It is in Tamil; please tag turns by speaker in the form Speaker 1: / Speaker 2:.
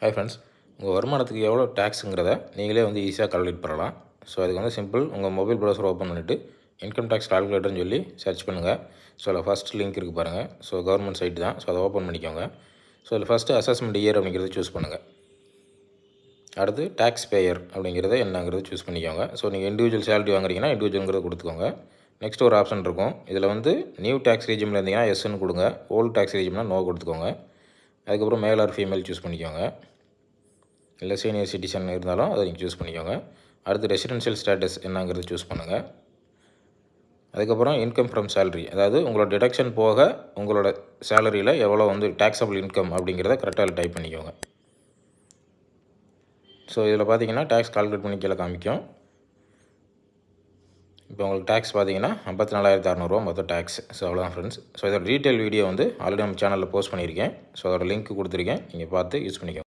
Speaker 1: ஹாய் ஃப்ரெண்ட்ஸ், உங்கள் வருமானத்துக்கு எவ்வளோ டேக்ஸுங்கிறத நீங்களே வந்து ஈஸியாக கால்குலேட் பண்ணலாம். ஸோ அதுக்கு வந்து சிம்பிள், உங்கள் மொபைல் ப்ரௌசர் ஓப்பன் பண்ணிவிட்டு இன்கம் டேக்ஸ் கால்குலேட்டர்னு சொல்லி சர்ச் பண்ணுங்கள். ஸோ அதில் ஃபஸ்ட் லிங்க் இருக்குது பாருங்கள். ஸோ கவர்மெண்ட் சைட் தான். ஸோ அதை ஓப்பன் பண்ணிக்கோங்க. ஸோ அதில் ஃபஸ்ட்டு அசஸ்மெண்ட் இயர் அப்படிங்கிறத சூஸ் பண்ணுங்கள். அடுத்து டேக்ஸ் பேயர் அப்படிங்கிறத என்னங்கிறத சூஸ் பண்ணிக்கோங்க. ஸோ நீங்கள் இண்டிவிஜுவல் சேலரி வாங்குறீங்கன்னா இண்டிவிஜுவல்ங்கிறத கொடுத்துக்கோங்க. நெக்ஸ்ட் ஒரு ஆப்ஷன் இருக்கும். இதில் வந்து நியூ டேக்ஸ் ரீஜியமில் இருந்தீங்கன்னா எஸ்ன்னு கொடுங்க. ஓல்டு டேக்ஸ் ரீஜியம்னா நோ கொடுத்துக்கோங்க. அதுக்கப்புறம் மேல் ஆர் ஃபீமேல் சூஸ் பண்ணிக்கோங்க. இல்லை சீனியர் சிட்டிசன் இருந்தாலும் அதை நீங்கள் சூஸ் பண்ணிக்கோங்க. அடுத்து ரெசிடென்ஷியல் ஸ்டேட்டஸ் என்னங்கிறது சூஸ் பண்ணுங்கள். அதுக்கப்புறம் இன்கம் ஃப்ரம் சேலரி, அதாவது உங்களோட டிடக்ஷன் போக உங்களோட சேலரியில் எவ்வளோ வந்து டேக்ஸபிள் இன்கம் அப்படிங்கிறத கரெக்டாக டைப் பண்ணிக்கோங்க. ஸோ இதில் பார்த்தீங்கன்னா டேக்ஸ் கால்குலேட் பண்ணி கீழே காமிக்கும். இப்போ உங்களுக்கு டேக்ஸ் பார்த்தீங்கன்னா 54,600 மொத்தம் டேக்ஸ். ஸோ அவ்வளோதான் ஃப்ரெண்ட்ஸ். ஸோ இதோட டீட்டெயில் வீடியோ வந்து ஆல்ரெடி நம்ம சேனலில் போஸ்ட் பண்ணியிருக்கேன். ஸோ அதோட லிங்க் கொடுத்துருக்கேன். நீங்கள் பார்த்து யூஸ் பண்ணிக்கோங்க.